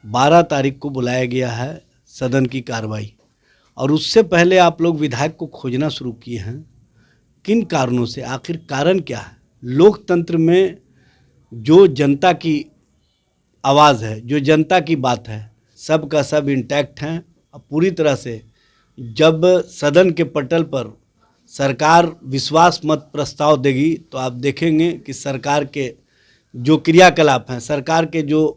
12 तारीख को बुलाया गया है सदन की कार्रवाई, और उससे पहले आप लोग विधायक को खोजना शुरू किए हैं। किन कारणों से, आखिर कारण क्या है? लोकतंत्र में जो जनता की आवाज़ है, जो जनता की बात है, सब का सब इंटैक्ट हैं। अब पूरी तरह से जब सदन के पटल पर सरकार विश्वास मत प्रस्ताव देगी तो आप देखेंगे कि सरकार के जो क्रियाकलाप हैं, सरकार के जो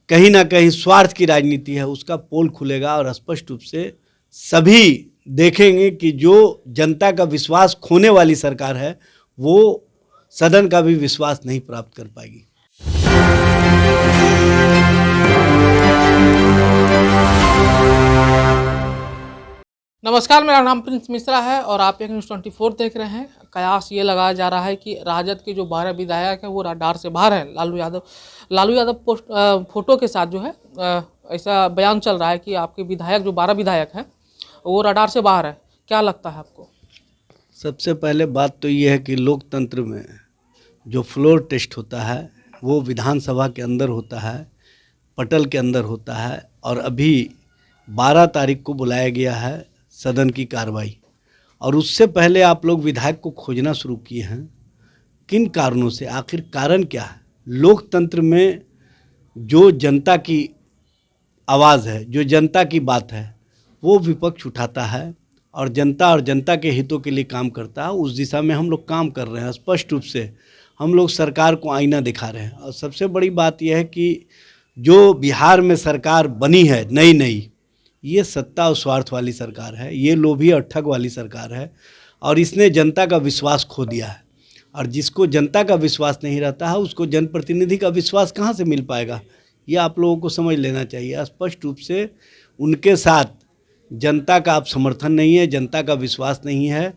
कहीं ना कहीं स्वार्थ की राजनीति है, उसका पोल खुलेगा और स्पष्ट रूप से सभी देखेंगे कि जो जनता का विश्वास खोने वाली सरकार है वो सदन का भी विश्वास नहीं प्राप्त कर पाएगी। नमस्कार, मेरा नाम प्रिंस मिश्रा है और आप एक न्यूज़ 24 देख रहे हैं। कयास ये लगाया जा रहा है कि राजद के जो 12 विधायक हैं वो राडार से बाहर हैं। लालू यादव फोटो के साथ जो है ऐसा बयान चल रहा है कि आपके विधायक जो 12 विधायक हैं वो राडार से बाहर है। क्या लगता है आपको? सबसे पहले बात तो ये है कि लोकतंत्र में जो फ्लोर टेस्ट होता है वो विधानसभा के अंदर होता है, पटल के अंदर होता है, और अभी 12 तारीख को बुलाया गया है सदन की कार्रवाई, और उससे पहले आप लोग विधायक को खोजना शुरू किए हैं। किन कारणों से, आखिर कारण क्या है? लोकतंत्र में जो जनता की आवाज़ है, जो जनता की बात है, वो विपक्ष उठाता है और जनता के हितों के लिए काम करता है। उस दिशा में हम लोग काम कर रहे हैं। स्पष्ट रूप से हम लोग सरकार को आईना दिखा रहे हैं। और सबसे बड़ी बात यह है कि जो बिहार में सरकार बनी है नई, ये सत्ता और स्वार्थ वाली सरकार है, ये लोभी और ठग वाली सरकार है, और इसने जनता का विश्वास खो दिया है। और जिसको जनता का विश्वास नहीं रहता है उसको जनप्रतिनिधि का विश्वास कहाँ से मिल पाएगा, ये आप लोगों को समझ लेना चाहिए। स्पष्ट रूप से उनके साथ जनता का आप समर्थन नहीं है, जनता का विश्वास नहीं है,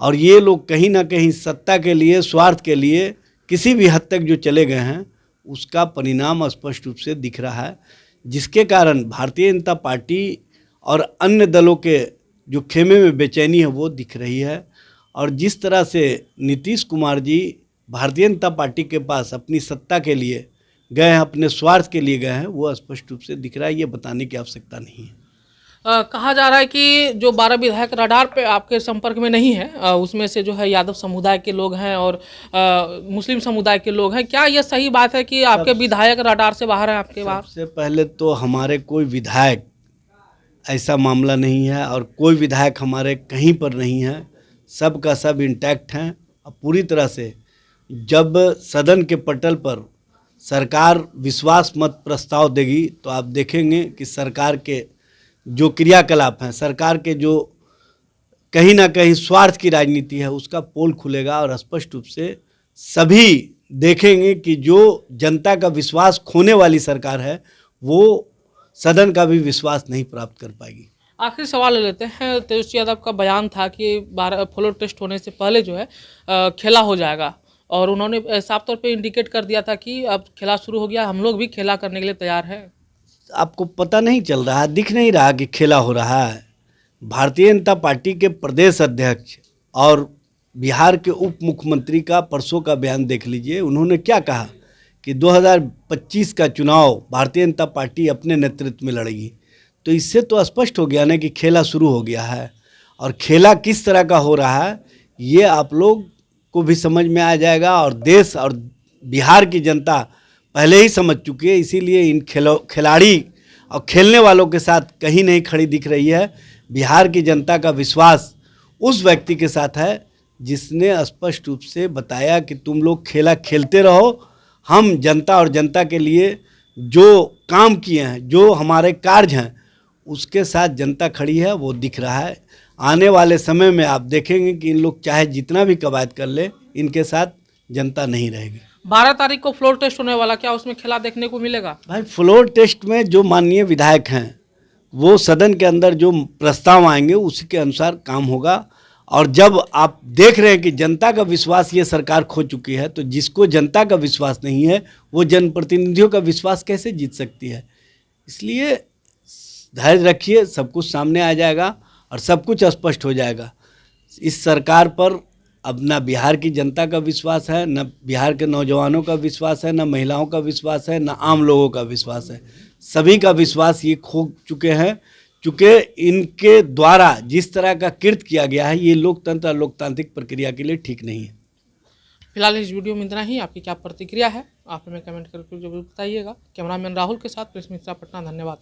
और ये लोग कहीं ना कहीं सत्ता के लिए, स्वार्थ के लिए किसी भी हद तक जो चले गए हैं उसका परिणाम स्पष्ट रूप से दिख रहा है, जिसके कारण भारतीय जनता पार्टी और अन्य दलों के जो खेमे में बेचैनी है वो दिख रही है। और जिस तरह से नीतीश कुमार जी भारतीय जनता पार्टी के पास अपनी सत्ता के लिए गए हैं, अपने स्वार्थ के लिए गए हैं, वो स्पष्ट रूप से दिख रहा है। ये बताने की आवश्यकता नहीं है। कहा जा रहा है कि जो 12 विधायक राडार पे आपके संपर्क में नहीं है, उसमें से जो है यादव समुदाय के लोग हैं और मुस्लिम समुदाय के लोग हैं। क्या यह सही बात है कि आपके विधायक राडार से बाहर हैं आपके बाहर? सबसे पहले तो हमारे कोई विधायक ऐसा मामला नहीं है, और कोई विधायक हमारे कहीं पर नहीं है, सब का सब इंटैक्ट हैं। अब पूरी तरह से जब सदन के पटल पर सरकार विश्वास मत प्रस्ताव देगी तो आप देखेंगे कि सरकार के जो क्रियाकलाप हैं, सरकार के जो कहीं ना कहीं स्वार्थ की राजनीति है, उसका पोल खुलेगा और स्पष्ट रूप से सभी देखेंगे कि जो जनता का विश्वास खोने वाली सरकार है वो सदन का भी विश्वास नहीं प्राप्त कर पाएगी। आखिरी सवाल ले लेते हैं। तेजस्वी यादव का बयान था कि 12 फ्लोर टेस्ट होने से पहले जो है खेला हो जाएगा, और उन्होंने साफ तौर पे इंडिकेट कर दिया था कि अब खेला शुरू हो गया, हम लोग भी खेला करने के लिए तैयार हैं। आपको पता नहीं चल रहा है, दिख नहीं रहा कि खेला हो रहा है? भारतीय जनता पार्टी के प्रदेश अध्यक्ष और बिहार के उप मुख्यमंत्री का परसों का बयान देख लीजिए। उन्होंने क्या कहा कि 2025 का चुनाव भारतीय जनता पार्टी अपने नेतृत्व में लड़ेगी। तो इससे तो स्पष्ट हो गया ना कि खेला शुरू हो गया है, और खेला किस तरह का हो रहा है ये आप लोग को भी समझ में आ जाएगा, और देश और बिहार की जनता पहले ही समझ चुकी है। इसीलिए इन खिलाड़ी और खेलने वालों के साथ कहीं नहीं खड़ी दिख रही है। बिहार की जनता का विश्वास उस व्यक्ति के साथ है जिसने स्पष्ट रूप से बताया कि तुम लोग खेला खेलते रहो, हम जनता और जनता के लिए जो काम किए हैं, जो हमारे कार्य हैं, उसके साथ जनता खड़ी है, वो दिख रहा है। आने वाले समय में आप देखेंगे कि इन लोग चाहे जितना भी कवायद कर ले, इनके साथ जनता नहीं रहेगी। 12 तारीख को फ्लोर टेस्ट होने वाला, क्या उसमें खेला देखने को मिलेगा? भाई, फ्लोर टेस्ट में जो माननीय विधायक हैं वो सदन के अंदर जो प्रस्ताव आएंगे उसी के अनुसार काम होगा। और जब आप देख रहे हैं कि जनता का विश्वास ये सरकार खो चुकी है, तो जिसको जनता का विश्वास नहीं है वो जनप्रतिनिधियों का विश्वास कैसे जीत सकती है? इसलिए धैर्य रखिए, सब कुछ सामने आ जाएगा और सब कुछ स्पष्ट हो जाएगा। इस सरकार पर अब ना बिहार की जनता का विश्वास है, न बिहार के नौजवानों का विश्वास है, न महिलाओं का विश्वास है, न आम लोगों का विश्वास है। सभी का विश्वास ये खो चुके हैं, चूँकि इनके द्वारा जिस तरह का कृत्य किया गया है ये लोकतंत्र और लोकतांत्रिक प्रक्रिया के लिए ठीक नहीं है। फिलहाल इस वीडियो में इतना ही। आपकी क्या प्रतिक्रिया है आप हमें कमेंट करके जरूर बताइएगा। कैमरामैन राहुल के साथ प्रिंस मिश्रा, पटना। धन्यवाद।